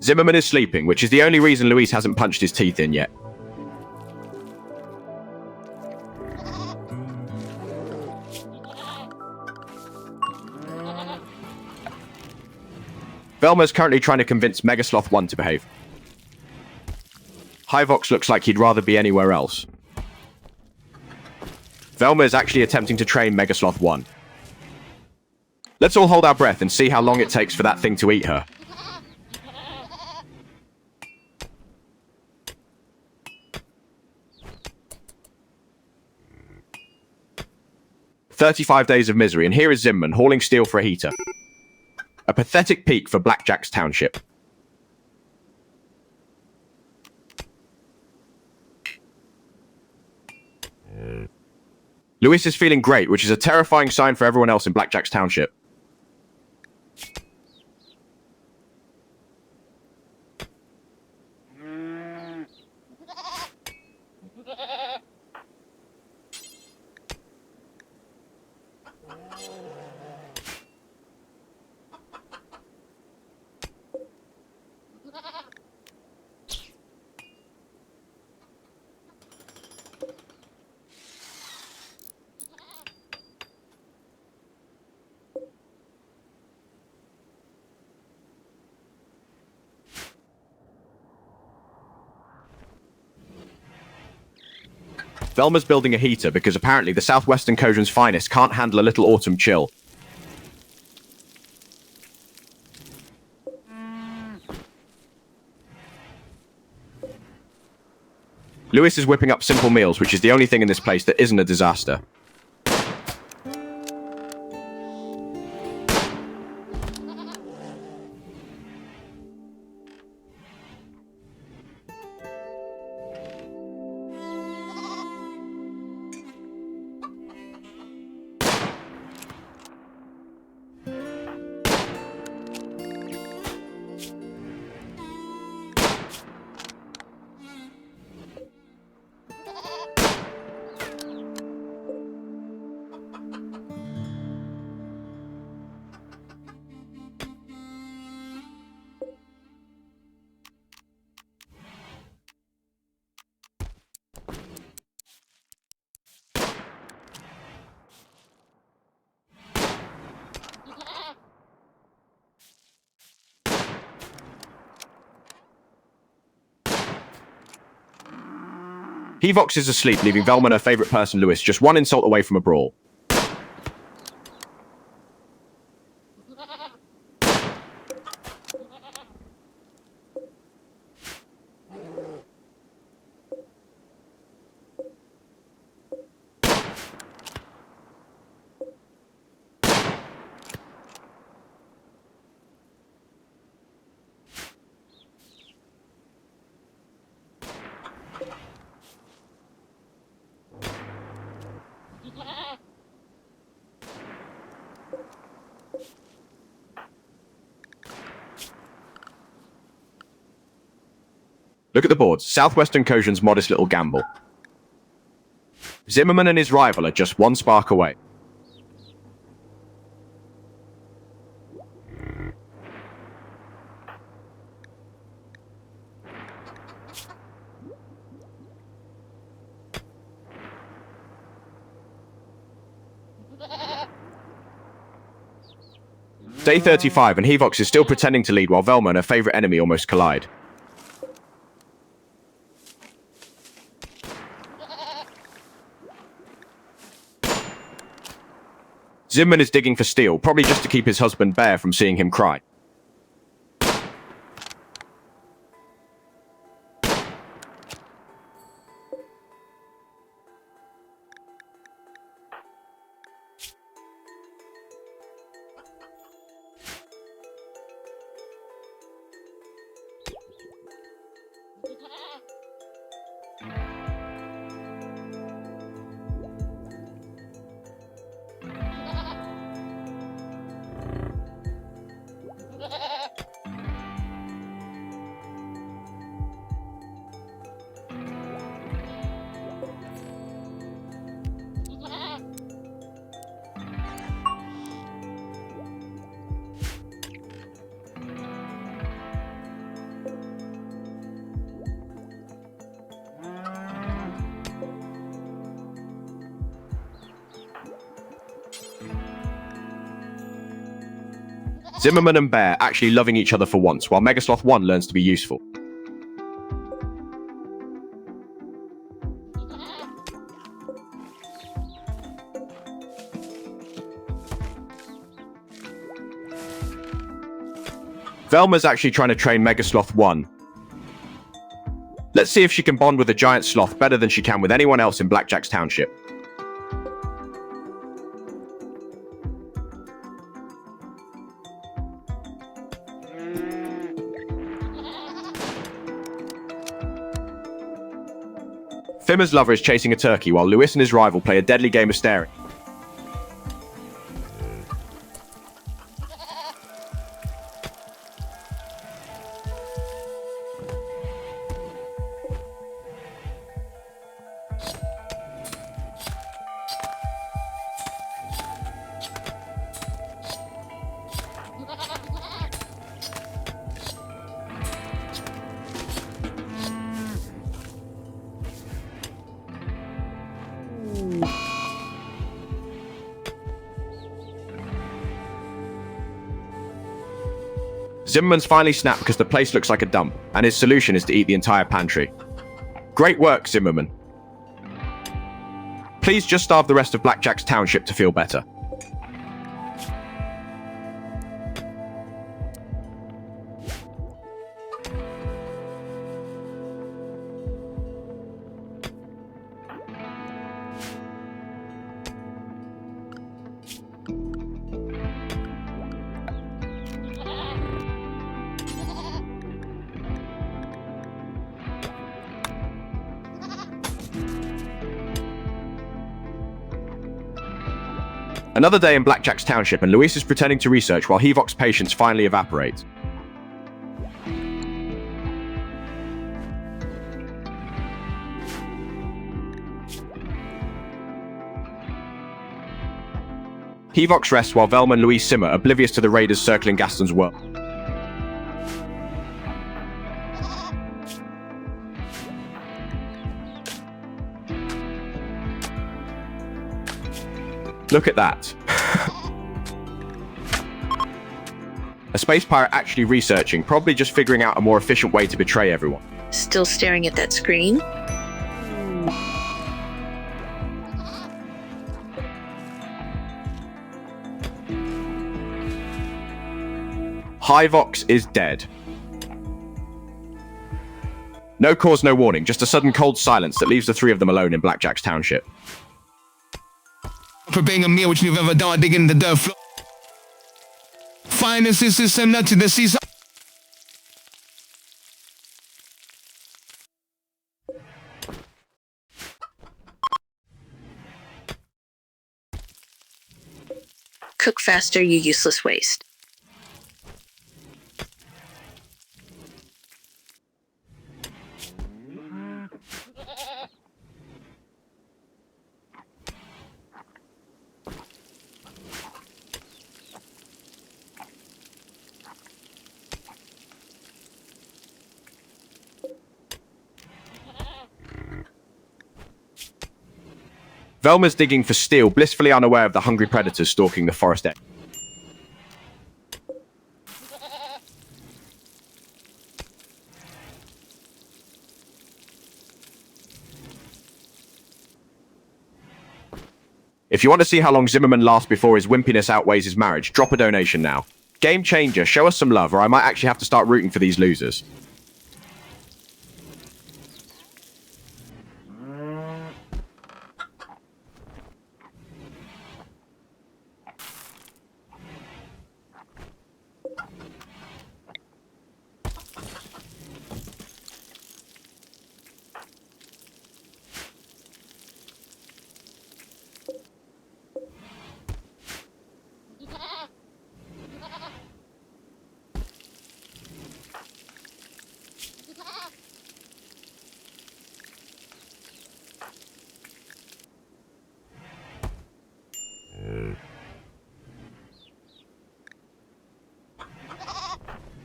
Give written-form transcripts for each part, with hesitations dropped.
Zimmerman is sleeping, which is the only reason Luis hasn't punched his teeth in yet. Velma is currently trying to convince Megasloth 1 to behave. Hievox looks like he'd rather be anywhere else. Velma is actually attempting to train Megasloth 1. Let's all hold our breath and see how long it takes for that thing to eat her. "35 days of misery, and here is Zimmerman hauling steel for a heater. A pathetic peak for Blackjack's township. Luis is feeling great, which is a terrifying sign for everyone else in Blackjack's township. Velma's building a heater because apparently the southwestern Kojun's finest can't handle a little autumn chill. Luis is whipping up simple meals, which is the only thing in this place that isn't a disaster. Hievox is asleep, leaving Velma and her favourite person, Luis, just one insult away from a brawl. Look at the boards. Southwestern Kojun's modest little gamble. Zimmerman and his rival are just one spark away. Day 35, and Hievox is still pretending to lead while Velma and her favourite enemy almost collide. Zimmerman is digging for steel, probably just to keep his husband Bear from seeing him cry. Zimmerman and Bear actually loving each other for once, while Megasloth 1 learns to be useful. Velma's actually trying to train Megasloth 1. Let's see if she can bond with a giant sloth better than she can with anyone else in Blackjack's township. Fimmer's lover is chasing a turkey while Lewis and his rival play a deadly game of staring. Zimmerman's finally snapped because the place looks like a dump, and his solution is to eat the entire pantry. Great work, Zimmerman. Please just starve the rest of Blackjack's township to feel better. Another day in Blackjack's township, and Luis is pretending to research while Hievox's patience finally evaporates. Hievox rests while Velma and Luis simmer, oblivious to the raiders circling Gaston's world. Look at that. A space pirate actually researching, probably just figuring out a more efficient way to betray everyone. Still staring at that screen? Hievox is dead. No cause, no warning, just a sudden cold silence that leaves the three of them alone in Blackjack's township. Preparing a meal which you've ever done, digging the dirt floor. Finest is similar to the season. Cook faster, you useless waste. Velma's digging for steel, blissfully unaware of the hungry predators stalking the forest edge. If you want to see how long Zimmerman lasts before his wimpiness outweighs his marriage, drop a donation now. Game changer, show us some love, or I might actually have to start rooting for these losers.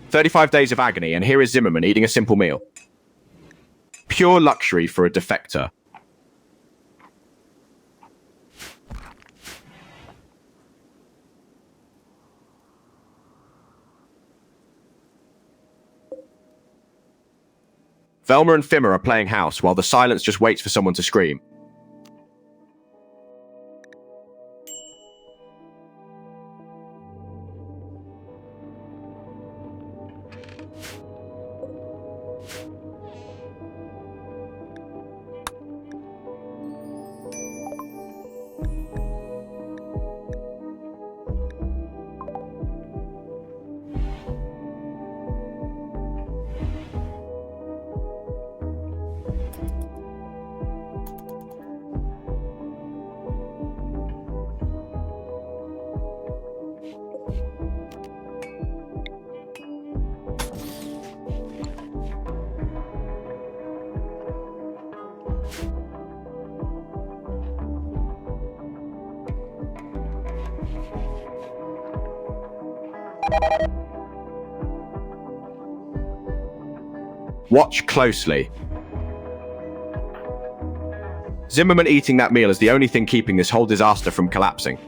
"35 days of agony, and here is Zimmerman eating a simple meal. Pure luxury for a defector." Velma and Fimmer are playing house while the silence just waits for someone to scream. Watch closely. Zimmerman eating that meal is the only thing keeping this whole disaster from collapsing.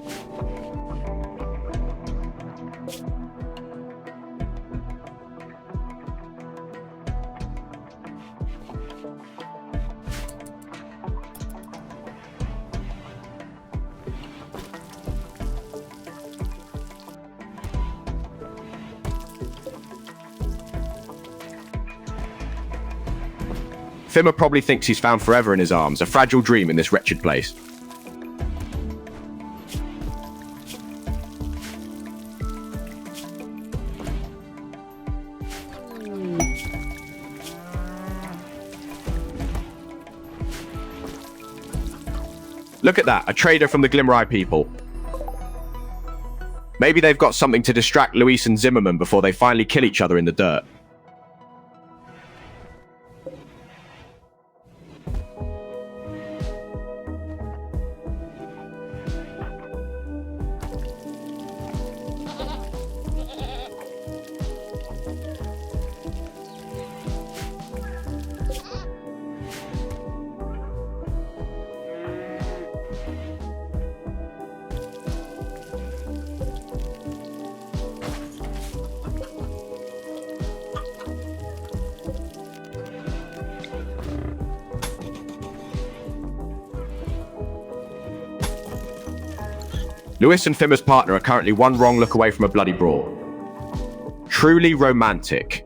Fimmer probably thinks he's found forever in his arms, a fragile dream in this wretched place. Look at that, a trader from the Glimmer Eye people. Maybe they've got something to distract Luis and Zimmerman before they finally kill each other in the dirt. Luis and Fimmer's partner are currently one wrong look away from a bloody brawl. Truly romantic.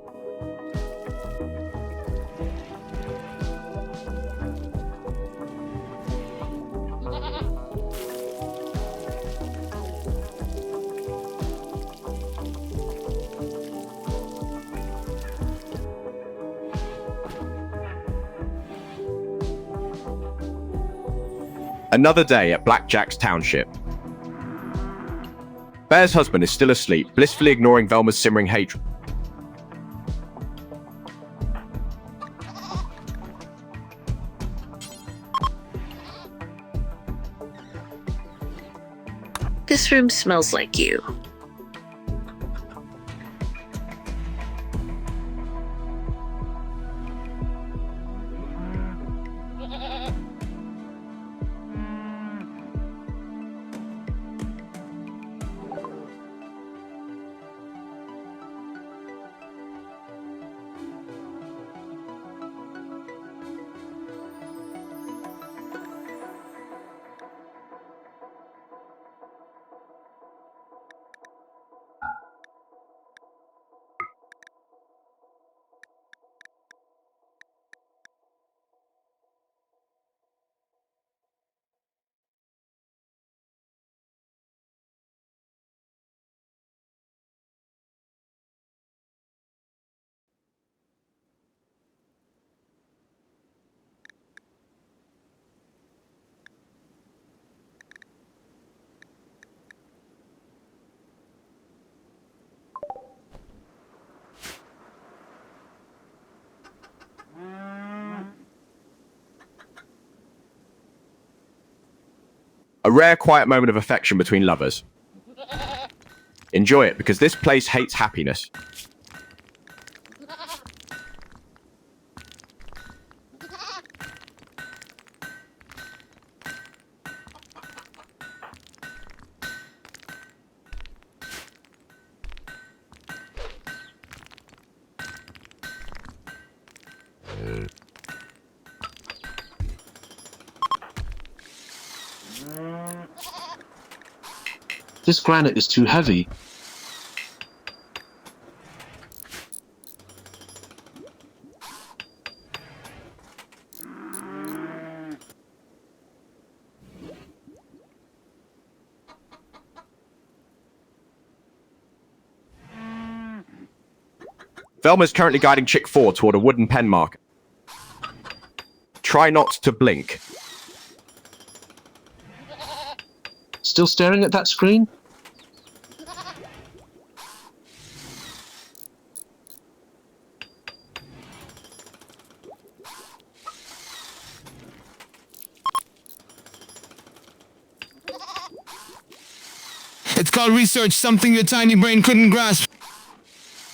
Another day at Blackjack's township. Bear's husband is still asleep, blissfully ignoring Velma's simmering hatred. This room smells like you. A rare quiet moment of affection between lovers. Enjoy it, because this place hates happiness. This granite is too heavy. Velma's currently guiding Chick 4 toward a wooden pen marker. Try not to blink. Still staring at that screen? It's called research, something your tiny brain couldn't grasp.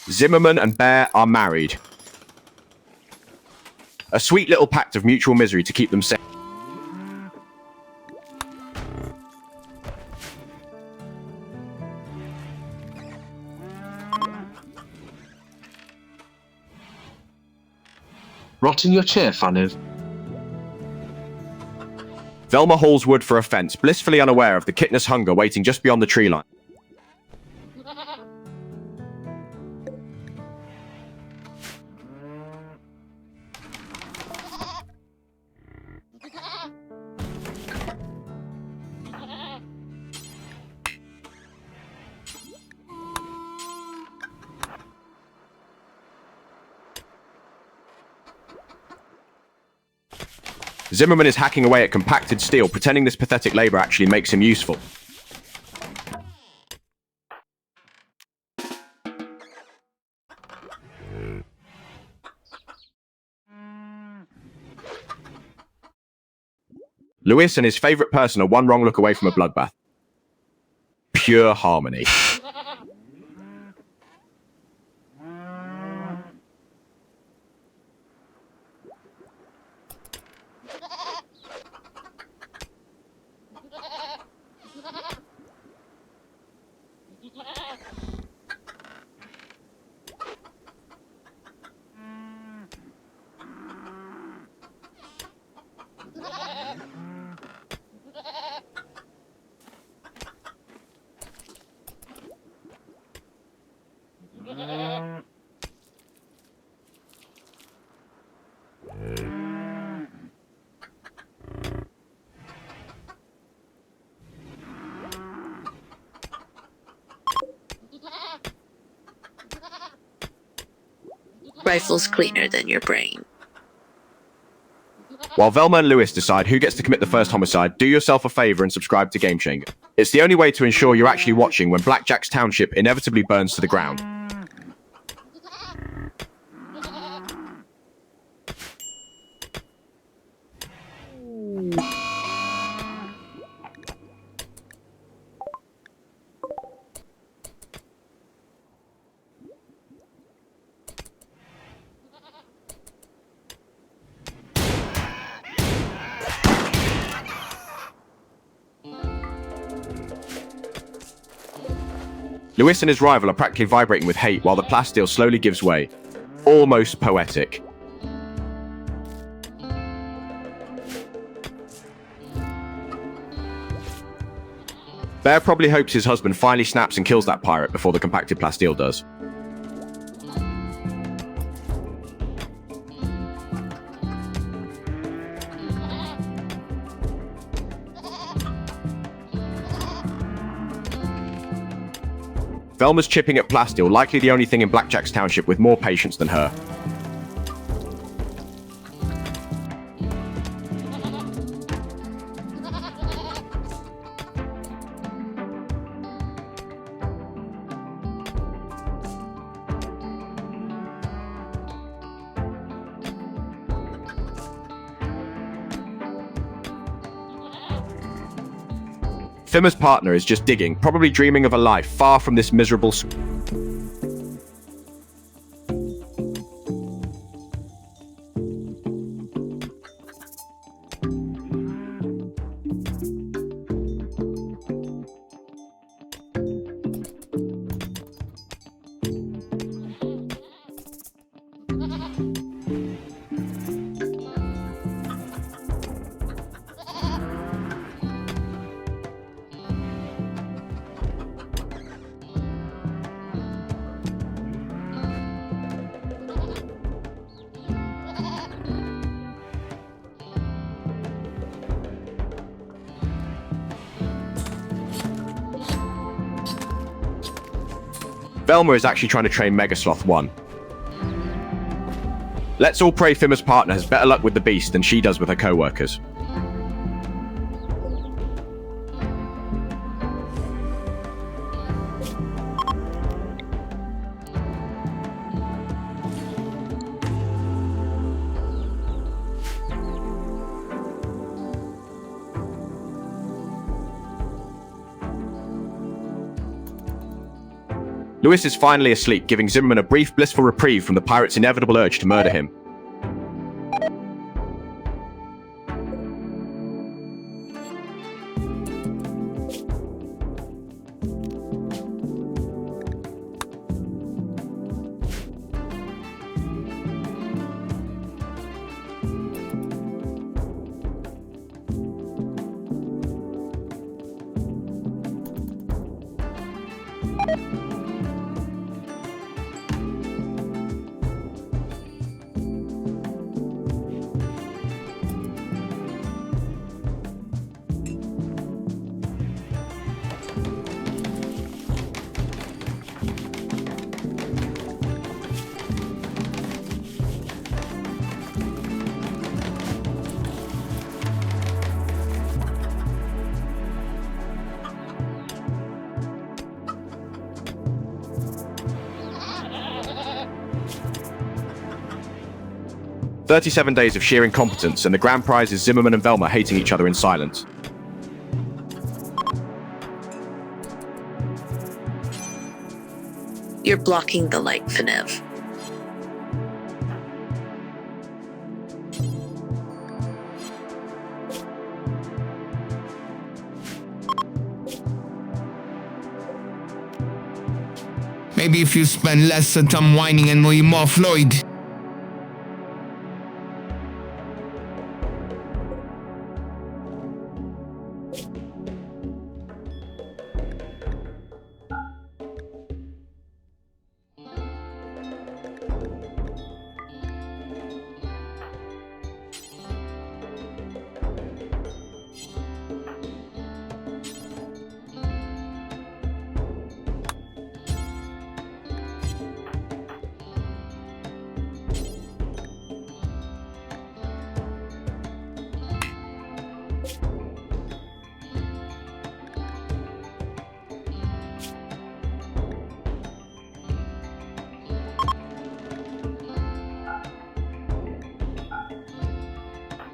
Zimmerman and Bear are married. A sweet little pact of mutual misery to keep them safe. Rot in your chair, Fanu. Velma hauls wood for a fence, blissfully unaware of the kitness hunger waiting just beyond the tree line. Zimmerman is hacking away at compacted steel, pretending this pathetic labor actually makes him useful. Lewis and his favorite person are one wrong look away from a bloodbath. Pure harmony. Rifle's cleaner than your brain. While Velma and Lewis decide who gets to commit the first homicide, do yourself a favor and subscribe to Game Changer. It's the only way to ensure you're actually watching when Blackjack's township inevitably burns to the ground. Lewis and his rival are practically vibrating with hate while the plasteel slowly gives way. Almost poetic. Bear probably hopes his husband finally snaps and kills that pirate before the compacted plasteel does. Velma's chipping at plasteel, likely the only thing in Blackjack's township with more patience than her. Fimmer's partner is just digging, probably dreaming of a life far from this miserable Velma is actually trying to train Mega Sloth 1. Let's all pray Fimmer's partner has better luck with the beast than she does with her co-workers. Lewis is finally asleep, giving Zimmerman a brief, blissful reprieve from the pirate's inevitable urge to murder him. "37 days of sheer incompetence, and the grand prize is Zimmerman and Velma hating each other in silence." You're blocking the light, Finev. Maybe if you spend less time whining and more Floyd.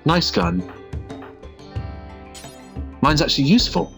Nice gun. Mine's actually useful.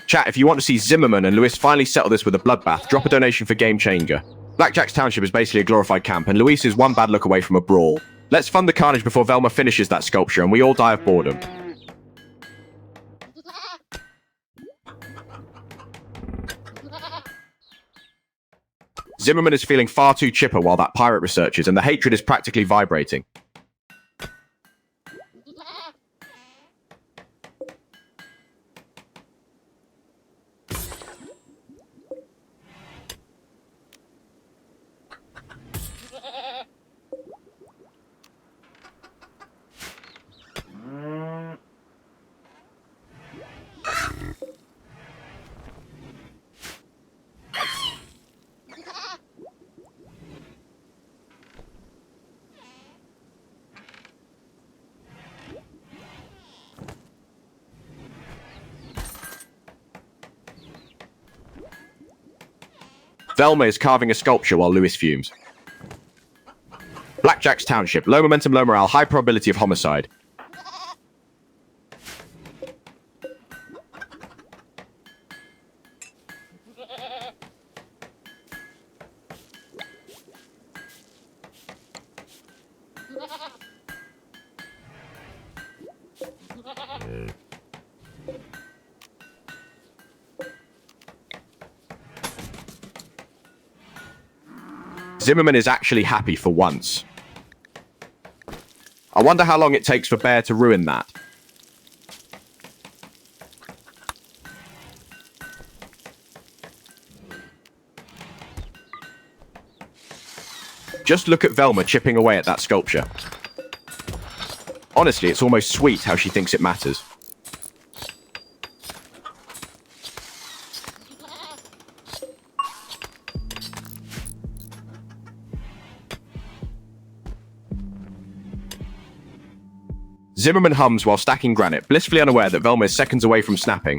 Chat, if you want to see Zimmerman and Lewis finally settle this with a bloodbath, drop a donation for Game Changer. Blackjack's Township is basically a glorified camp, and Luis is one bad look away from a brawl. Let's fund the carnage before Velma finishes that sculpture and we all die of boredom. Zimmerman is feeling far too chipper while that pirate researches, and the hatred is practically vibrating. Velma is carving a sculpture while Lewis fumes. Blackjack's Township. Low momentum, low morale, high probability of homicide. Zimmerman is actually happy for once. I wonder how long it takes for Bear to ruin that. Just look at Velma chipping away at that sculpture. Honestly, it's almost sweet how she thinks it matters. Zimmerman hums while stacking granite, blissfully unaware that Velma is seconds away from snapping.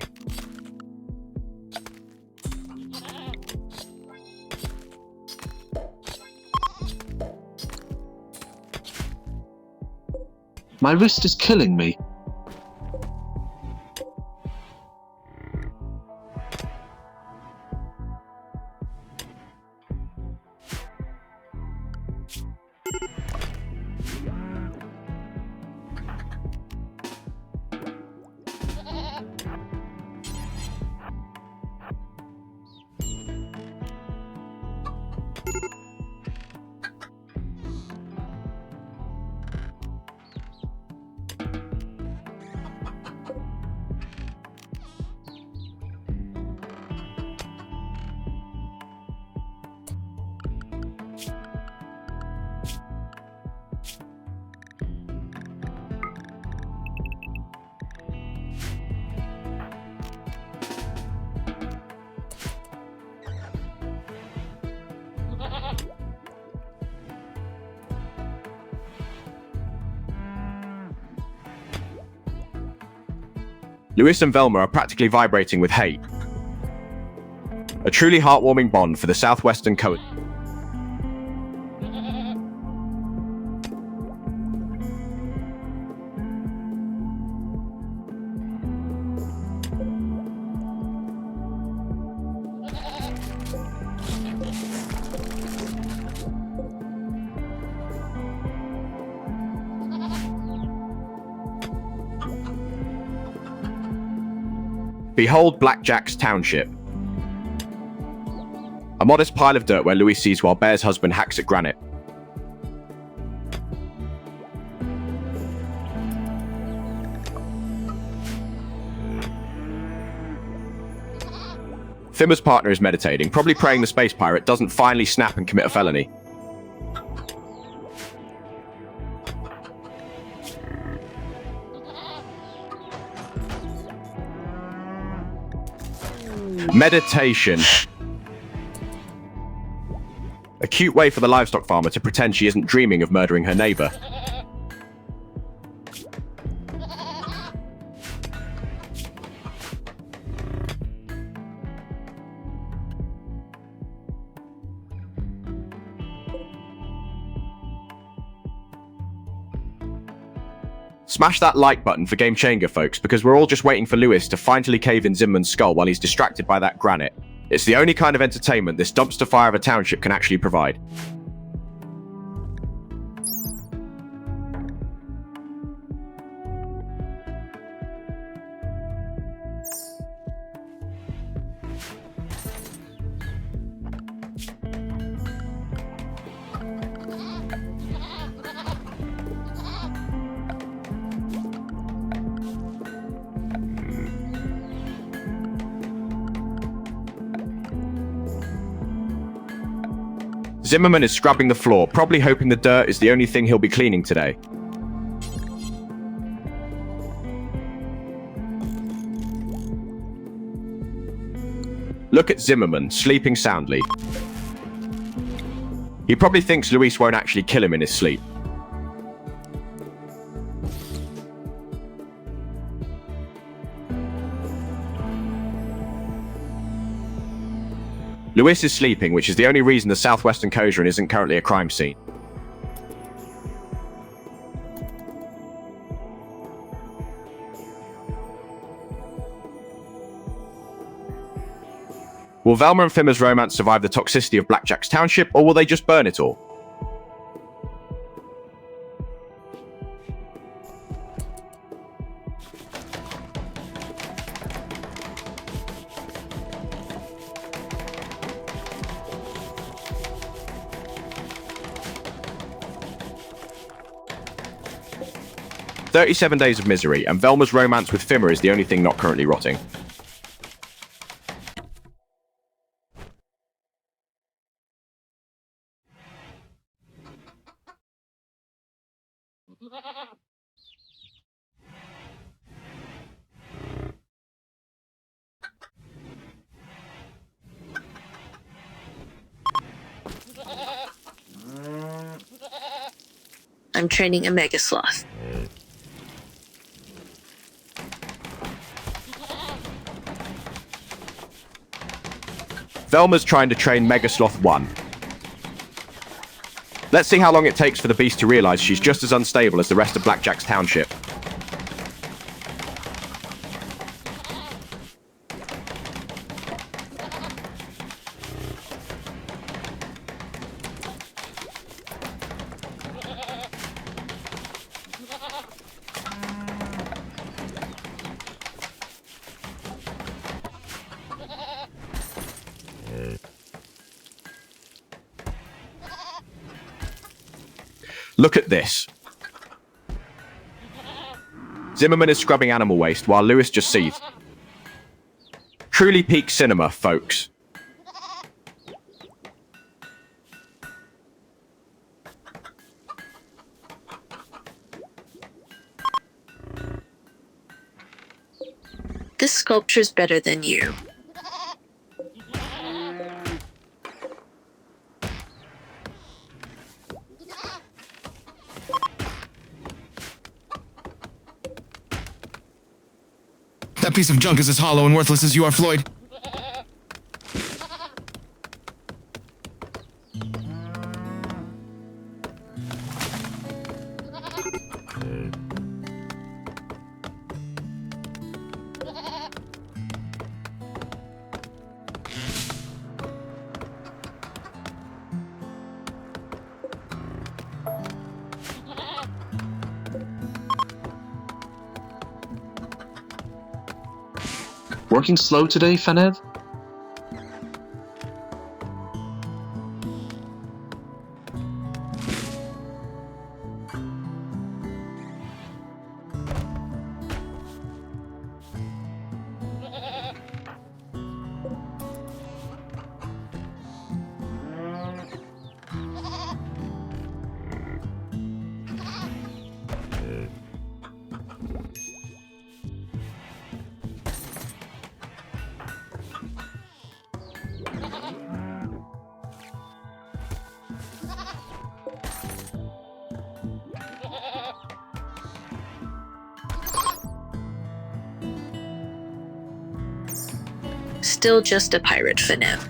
My wrist is killing me. Lewis and Velma are practically vibrating with hate. A truly heartwarming bond for the southwestern coast. Behold Blackjack's Township. A modest pile of dirt where Louis sees while Bear's husband hacks at granite. Fimmer's partner is meditating, probably praying the space pirate doesn't finally snap and commit a felony. Meditation. A cute way for the livestock farmer to pretend she isn't dreaming of murdering her neighbor. Smash that like button for Game Changer, folks, because we're all just waiting for Lewis to finally cave in Zimmerman's skull while he's distracted by that granite. It's the only kind of entertainment this dumpster fire of a township can actually provide. Zimmerman is scrubbing the floor, probably hoping the dirt is the only thing he'll be cleaning today. Look at Zimmerman, sleeping soundly. He probably thinks Luis won't actually kill him in his sleep. Lewis is sleeping, which is the only reason the southwestern Kozran isn't currently a crime scene. Will Velma and Fimmer's romance survive the toxicity of Blackjack's Township, or will they just burn it all? 37 days of misery, and Velma's romance with Fimmer is the only thing not currently rotting. I'm training a mega sloth. Velma's trying to train Mega Sloth 1. Let's see how long it takes for the beast to realize she's just as unstable as the rest of Blackjack's township. Look at this. Zimmerman is scrubbing animal waste while Lewis just seethed. Truly peak cinema, folks. This sculpture's better than you. That piece of junk is as hollow and worthless as you are, Floyd. Working slow today, Fanev? Still just a pirate, Fanev.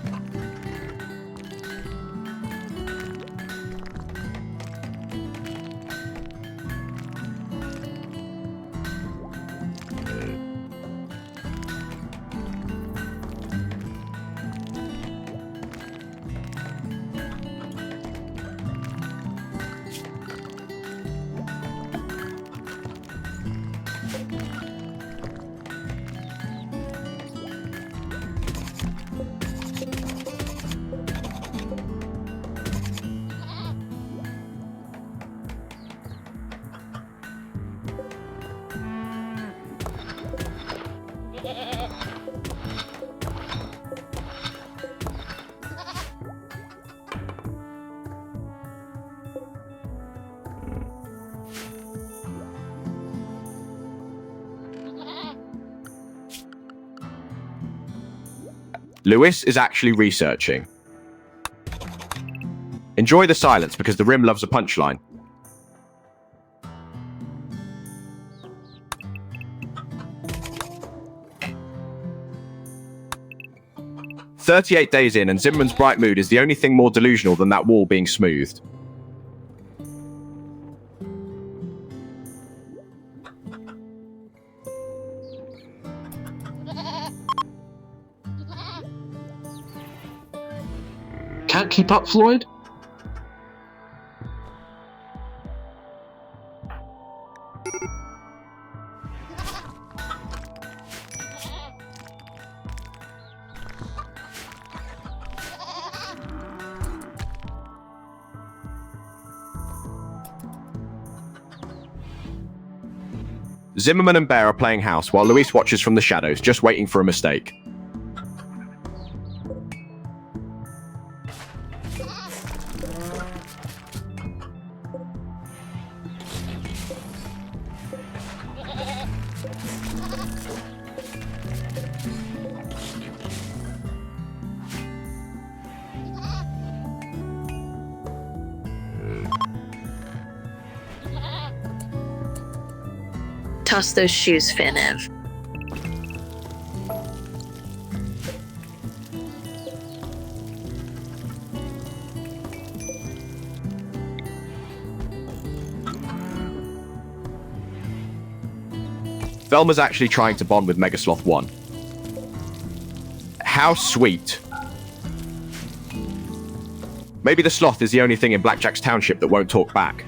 Lewis is actually researching. Enjoy the silence because the Rim loves a punchline. "38 days in and Zimmerman's bright mood is the only thing more delusional than that wall being smoothed. Can't keep up, Floyd? Zimmerman and Bear are playing house while Luis watches from the shadows, just waiting for a mistake. Toss those shoes, Fenev. Velma's actually trying to bond with Megasloth 1. How sweet. Maybe the sloth is the only thing in Blackjack's township that won't talk back.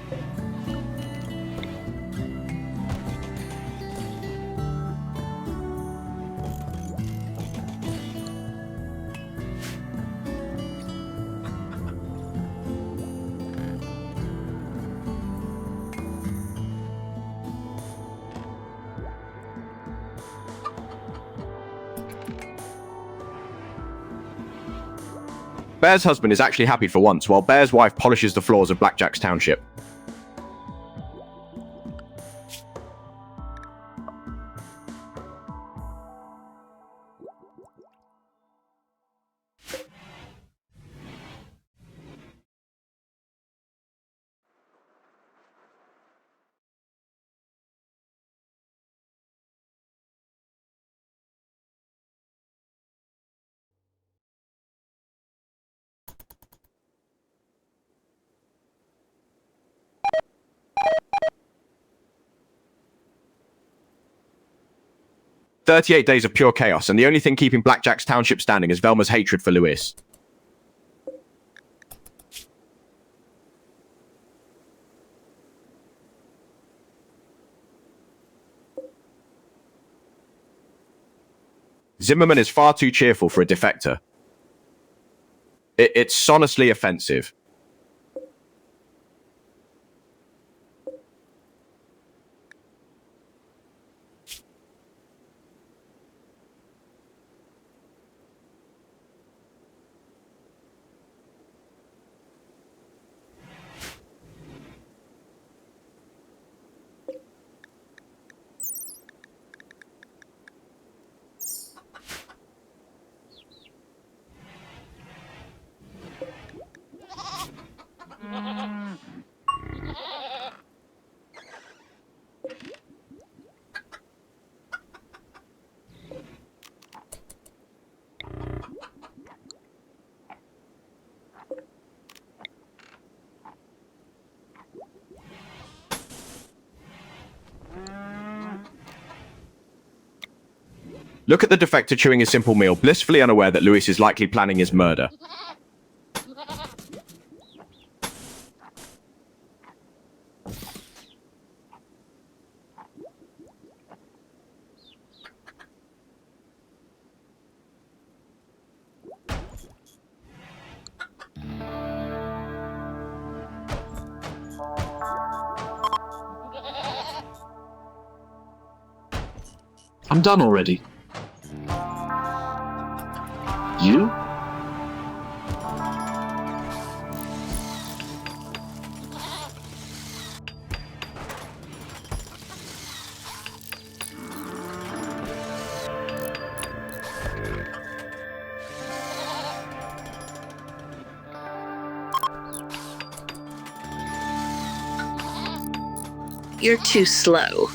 Bear's husband is actually happy for once, while Bear's wife polishes the floors of Blackjack's township. "38 days of pure chaos, and the only thing keeping Blackjack's township standing is Velma's hatred for Luis. Zimmerman is far too cheerful for a defector. It's sonorously offensive. Look at the defector chewing his simple meal, blissfully unaware that Luis is likely planning his murder. I'm done already. You? You're too slow.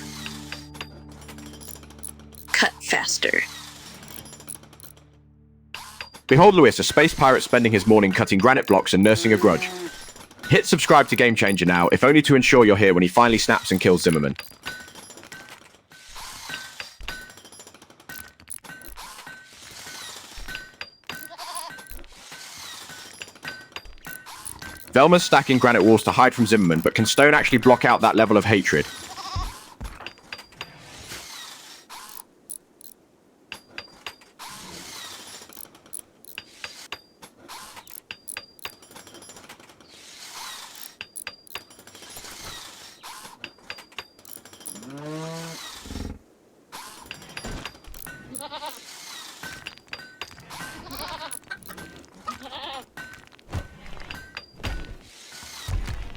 Cut faster. Behold Luis, a space pirate spending his morning cutting granite blocks and nursing a grudge. Hit subscribe to Game Changer now, if only to ensure you're here when he finally snaps and kills Zimmerman. Velma's stacking granite walls to hide from Zimmerman, but can stone actually block out that level of hatred?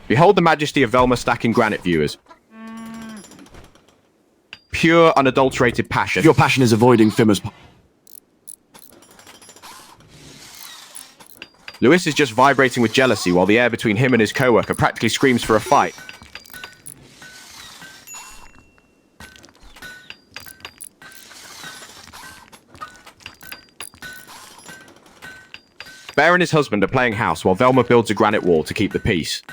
Behold the majesty of Velma stacking granite, viewers. Pure, unadulterated passion. If your passion is avoiding Fimmer's... Lewis is just vibrating with jealousy while the air between him and his co-worker practically screams for a fight. Bear and his husband are playing house while Velma builds a granite wall to keep the peace.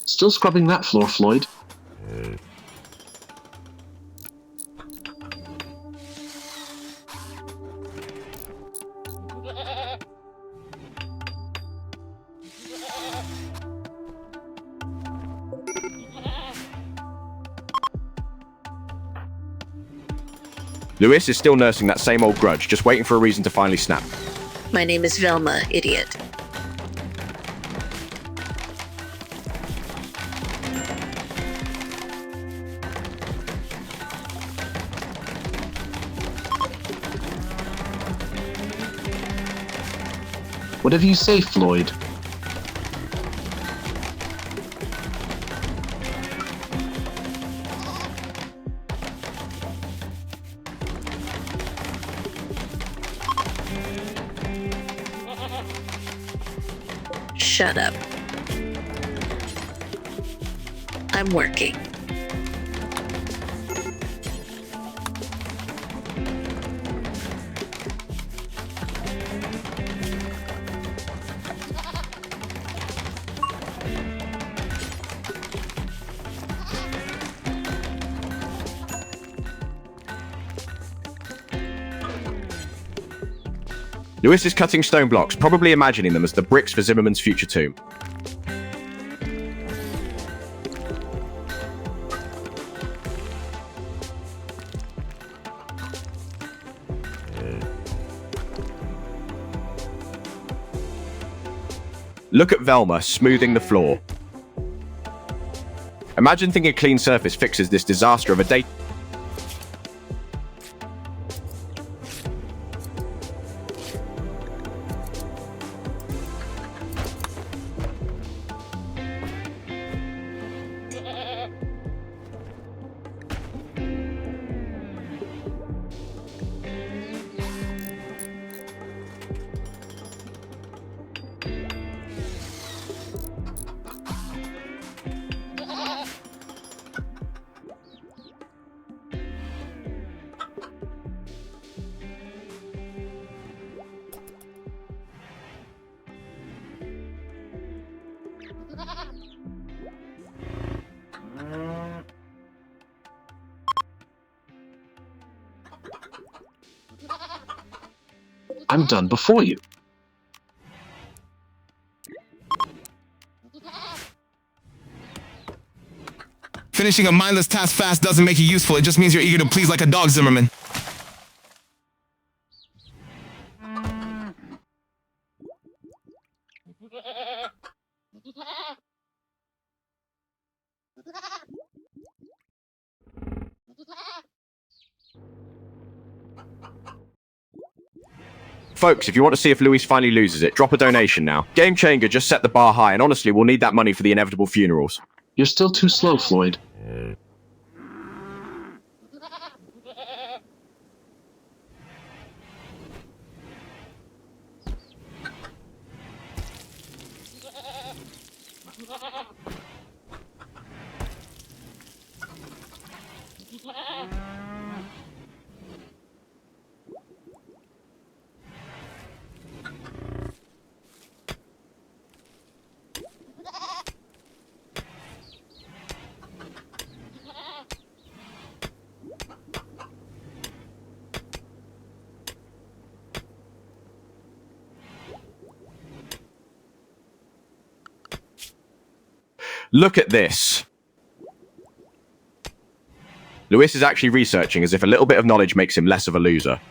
Still scrubbing that floor, Floyd? Lewis is still nursing that same old grudge, just waiting for a reason to finally snap. My name is Velma, idiot. Whatever you say, Floyd. Shut up. I'm working. Lewis is cutting stone blocks, probably imagining them as the bricks for Zimmerman's future tomb. Look at Velma smoothing the floor. Imagine thinking a clean surface fixes this disaster of a day. I'm done before you. Finishing a mindless task fast doesn't make you useful, it just means you're eager to please like a dog, Zimmerman. Folks, if you want to see if Louise finally loses it, drop a donation now. Game Changer just set the bar high, and honestly, we'll need that money for the inevitable funerals. You're still too slow, Floyd. Look at this. Lewis is actually researching as if a little bit of knowledge makes him less of a loser.